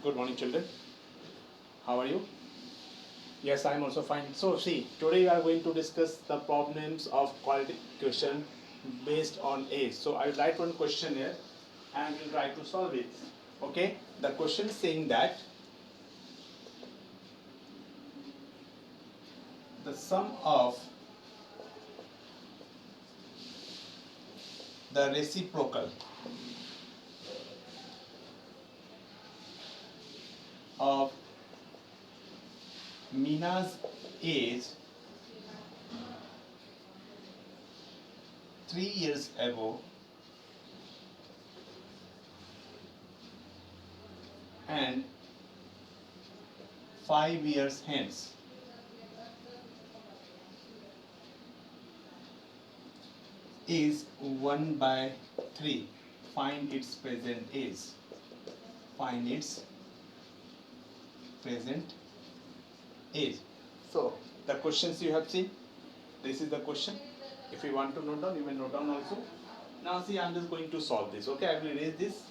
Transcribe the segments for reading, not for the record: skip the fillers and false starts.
Good morning, children. How are you? Yes, I am also fine. So, see, today we are going to discuss the problems of quality question based on age. So, I will write one question here and we'll try to solve it. Okay? The question is saying that the sum of the reciprocal of Mina's age 3 years ago and 5 years hence is 1 by 3. Find its present age. Find its present age. So, the questions you have seen, this is the question. If you want to note down, you may note down also. Now, see, I am just going to solve this. Okay, I will erase this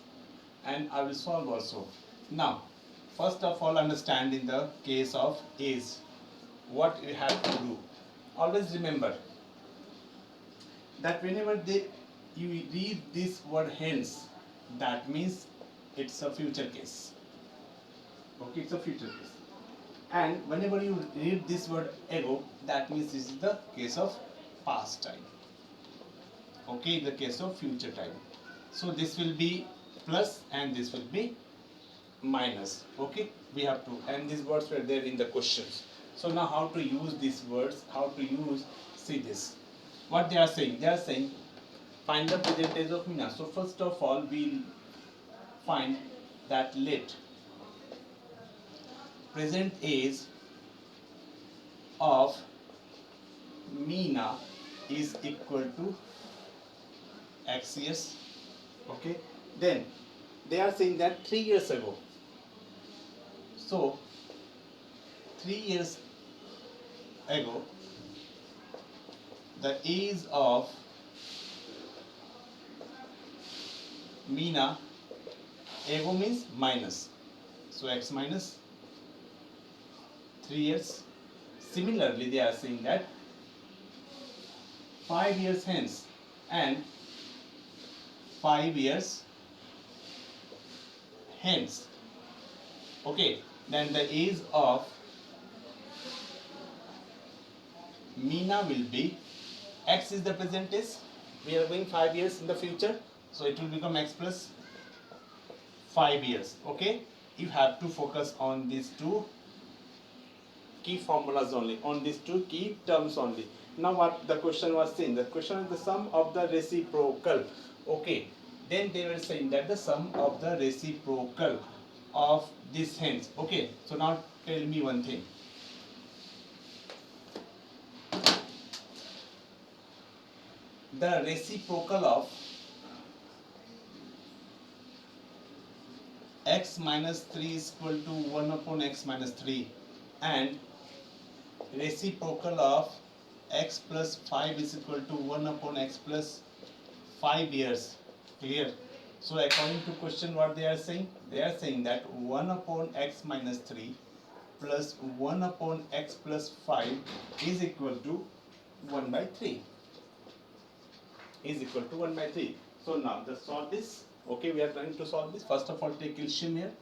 and I will solve also. Now, first of all, understand in the case of age, what you have to do. Always remember that whenever you read this word hence, that means it's a future case. Okay, it's a future case. And whenever you read this word ago, that means this is the case of past time. Okay, the case of future time. So this will be plus and this will be minus. Okay, we have to, and these words were there in the questions. So now how to use these words, how to use, see this. What they are saying find the present age of Mina. So first of all, we'll find that let present age of Mina is equal to x years. Okay, then they are saying that 3 years ago. So 3 years ago, the age of Mina, ago means minus, so x minus 3 years. Similarly, they are saying that 5 years hence and 5 years hence. Okay, then the age of Mina will be, x is the present age, we are going 5 years in the future, so it will become x plus 5 years. Okay, you have to focus on these two key formulas only, on these two key terms only. Now what the question was saying, the question is the sum of the reciprocal. Okay, then they were saying that the sum of the reciprocal of this hence. Okay, so now tell me one thing. The reciprocal of x minus 3 is equal to 1 upon x minus 3 and reciprocal of x plus 5 is equal to 1 upon x plus 5 years. Clear? So according to question, what they are saying? They are saying that 1 upon x minus 3 plus 1 upon x plus 5 is equal to 1 by 3. Is equal to 1 by 3. So now let's solve this. Okay, we are trying to solve this. First of all, take LCM here.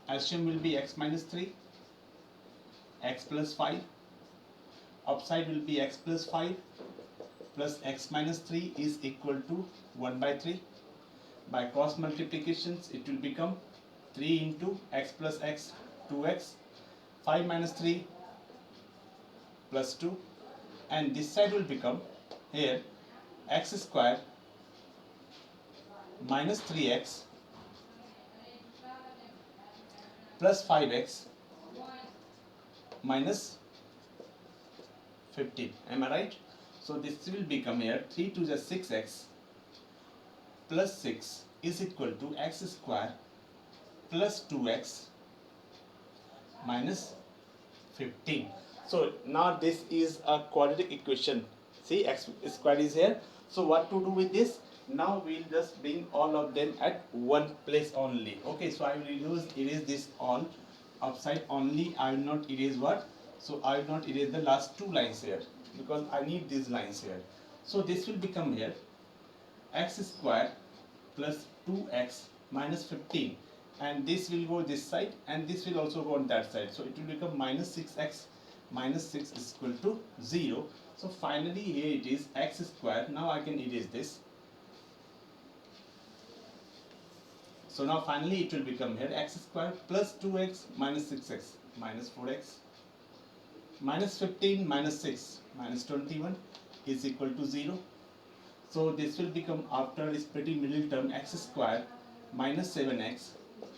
LCM will be x minus 3, x plus 5. Upside will be x plus 5 plus x minus 3 is equal to 1 by 3. By cross multiplications, it will become 3 into x plus x, 2x, 5 minus 3 plus 2, and this side will become here x square minus 3x plus 5x minus 15. Am I right? So this will become here 3 to the 6x plus 6 is equal to x square plus 2x minus 15. So now this is a quadratic equation. See, x square is here. So what to do with this? Now we'll just bring all of them at one place only. Okay, so I will erase this all upside only. I will not erase what? So I will not erase the last two lines here because I need these lines here. So this will become here x square plus 2x minus 15, and this will go this side and this will also go on that side. So it will become minus 6x minus 6 is equal to 0. So finally here it is x square. Now I can erase this. So now finally it will become here x square plus 2x minus 6x minus 4x minus 15 minus 6 minus 21 is equal to 0. So this will become, after splitting middle term, x square minus 7x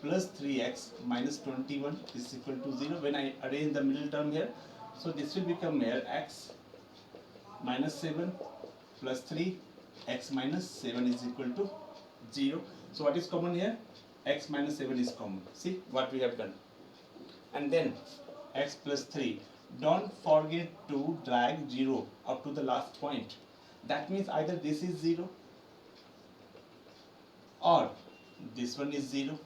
plus 3x minus 21 is equal to 0. When I arrange the middle term here, so this will become here x minus 7 plus 3 x minus 7 is equal to 0. So what is common here? X minus 7 is common. See what we have done. And then x plus 3. Don't forget to drag 0 up to the last point. That means either this is 0 or this one is 0.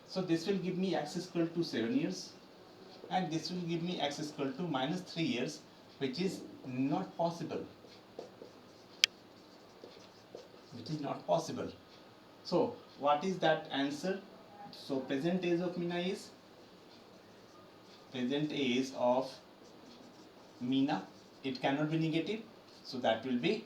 So this will give me x is equal to 7 years and this will give me x is equal to minus 3 years, which is not possible. Which is not possible. So what is that answer? So present age of Meena is, present age of Meena, it cannot be negative, so that will be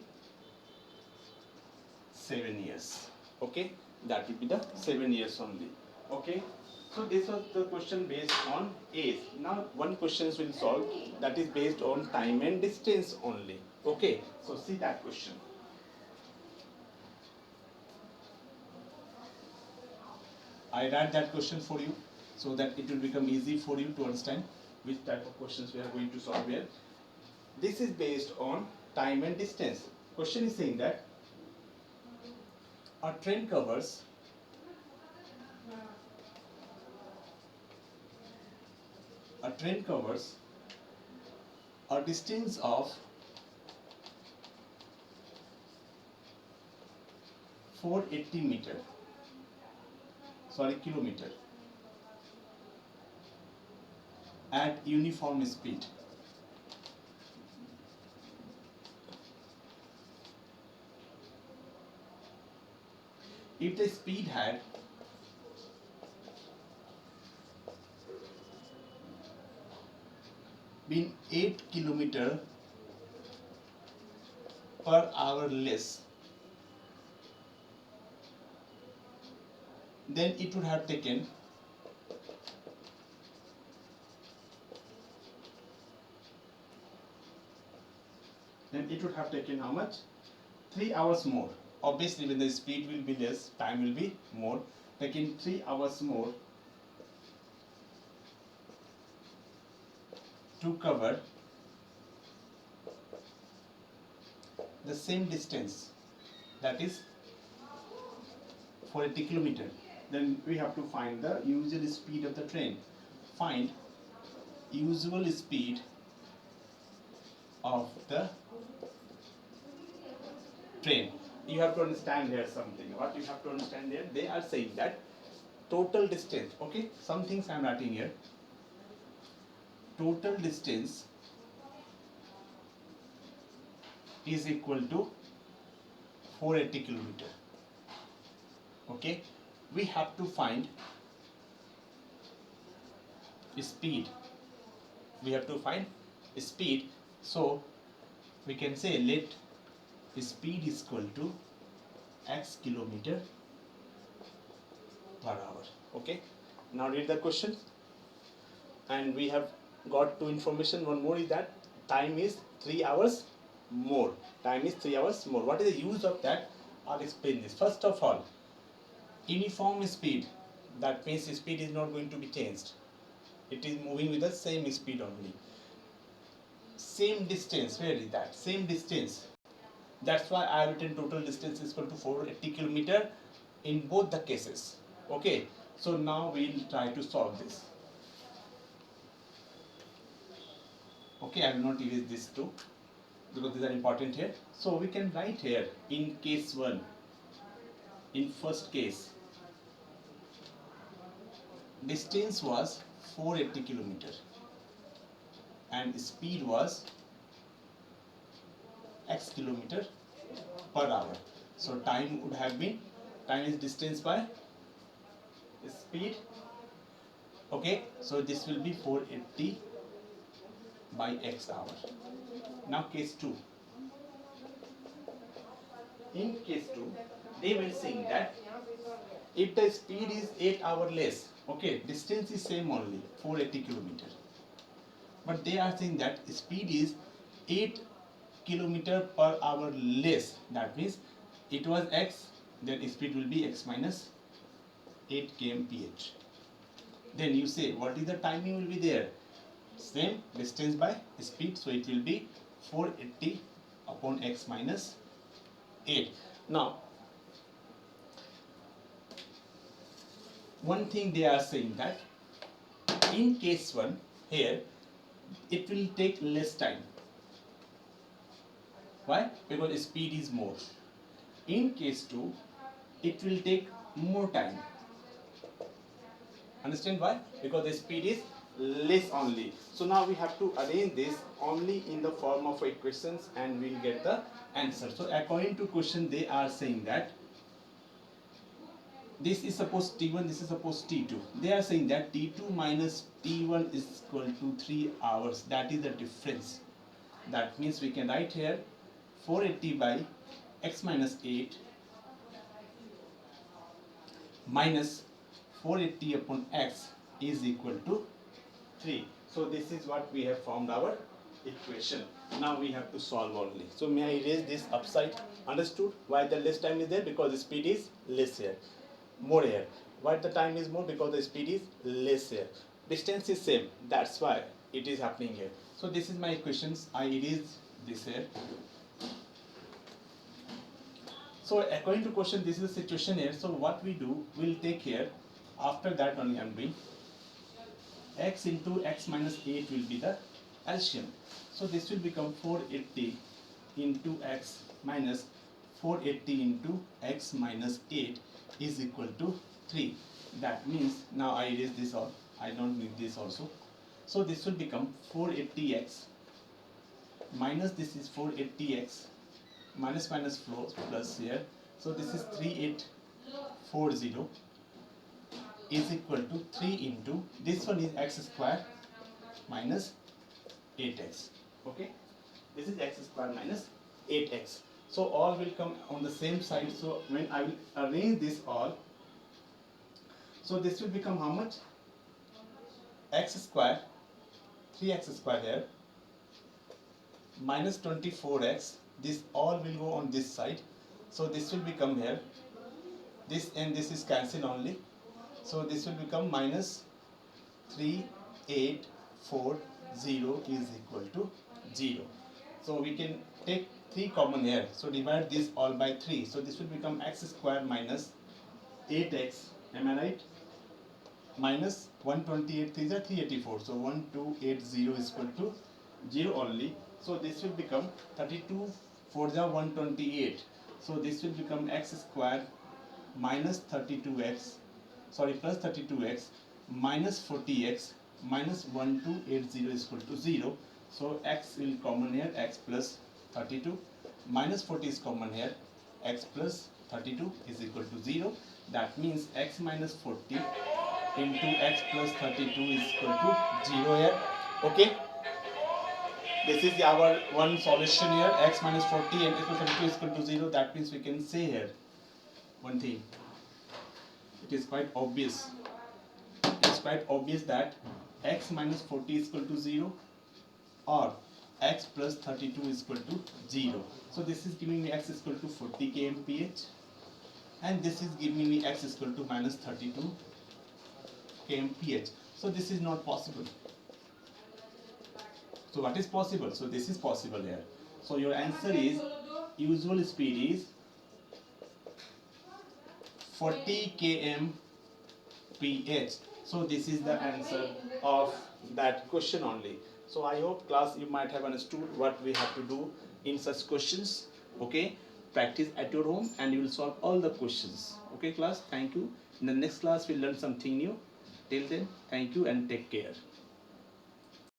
7 years. Okay, that will be the 7 years only. Okay, so this was the question based on age. Now one question will solve that is based on time and distance only. Okay, so see that question. I write that question for you so that it will become easy for you to understand which type of questions we are going to solve here. This is based on time and distance. Question is saying that a train covers a distance of 480 kilometer at uniform speed. If the speed had been 8 kilometer per hour less, then it would have taken how much? 3 hours more. Obviously when the speed will be less, time will be more. Taking 3 hours more to cover the same distance, that is 480 kilometer. Then we have to find the usual speed of the train. Find usual speed of the train. You have to understand here something. What you have to understand here, they are saying that total distance. Okay, some things I am writing here. Total distance is equal to 480 kilometer. Okay, we have to find speed. So we can say let speed is equal to x kilometer per hour. Okay, now read the question. And we have got two information. One more is that time is 3 hours more. What is the use of that? I'll explain this. First of all, uniform speed, that means speed is not going to be changed. It is moving with the same speed only. Same distance, where is that? Same distance. That's why I have written total distance is equal to 480 kilometer in both the cases. Okay, so now we'll try to solve this. Okay, I will not erase this too because these are important here. So we can write here in case 1, In first case, distance was 480 kilometer and speed was x kilometer per hour. So time would have been, time is distance by speed. Okay, so this will be 480 by x hour. Now case 2. In case 2, they were saying that if the speed is 8 hour less, okay, distance is same only, 480 kilometer. But they are saying that speed is 8 kilometer per hour less. That means it was x, then speed will be x minus 8 kmph. Then you say what is the timing will be there? Same distance by speed, so it will be 480 upon x minus 8. Now, one thing they are saying that in case 1 here it will take less time. Why? Because speed is more. In case 2 it will take more time. Understand why? Because the speed is less only. So now we have to arrange this only in the form of equations and we'll get the answer. So according to question they are saying that this is suppose T1, this is suppose T2. They are saying that T2 minus T1 is equal to 3 hours. That is the difference. That means we can write here 480 by x minus 8 minus 480 upon x is equal to 3. So this is what we have formed our equation. Now we have to solve only. So may I erase this upside? Understood why the less time is there? Because the speed is less here. More here. Why the time is more? Because the speed is less here. Distance is same. That's why it is happening here. So this is my equations. I erase this here. So according to question, this is the situation here. So what we do, we'll take here. After that only I'm doing x into x minus 8 will be the LCM. So this will become 480 into x minus 480 into x minus 8 is equal to 3. That means now I erase this all. I don't need this also. So this will become 480x minus this is 480x minus minus plus here. So this is 3840 is equal to 3 into this one is x square minus 8x. Okay, this is x square minus 8x. So all will come on the same side. So when I will arrange this all, so this will become how much? X square, 3x square here minus 24x. This all will go on this side. So this will become here. This and this is cancelled only. So this will become minus 3840 is equal to 0. So we can take 3 common here. So divide this all by 3. So this will become x square minus 8x. Am I right? Minus 128 is 384. So 1280 is equal to 0 only. So this will become 32 4 the 128. So this will become x square minus 32x. Sorry, plus 32x minus 40x minus 1280 is equal to 0. So x will common here, x plus 32 minus 40 is common here, x plus 32 is equal to 0. That means x minus 40 into x plus 32 is equal to 0 here. Okay, this is our one solution here, x minus 40 and x plus 32 is equal to 0. That means we can say here one thing. It is quite obvious. It's quite obvious that x minus 40 is equal to 0 or x plus 32 is equal to 0. So this is giving me x is equal to 40 kmph and this is giving me x is equal to minus 32 kmph. So this is not possible. So what is possible? So this is possible here. So your answer is usual speed is 40 kmph. So this is the answer of that question only. So I hope class you might have understood what we have to do in such questions. Okay, practice at your home and you will solve all the questions. Okay class, thank you. In the next class we'll learn something new. Till then, thank you and take care.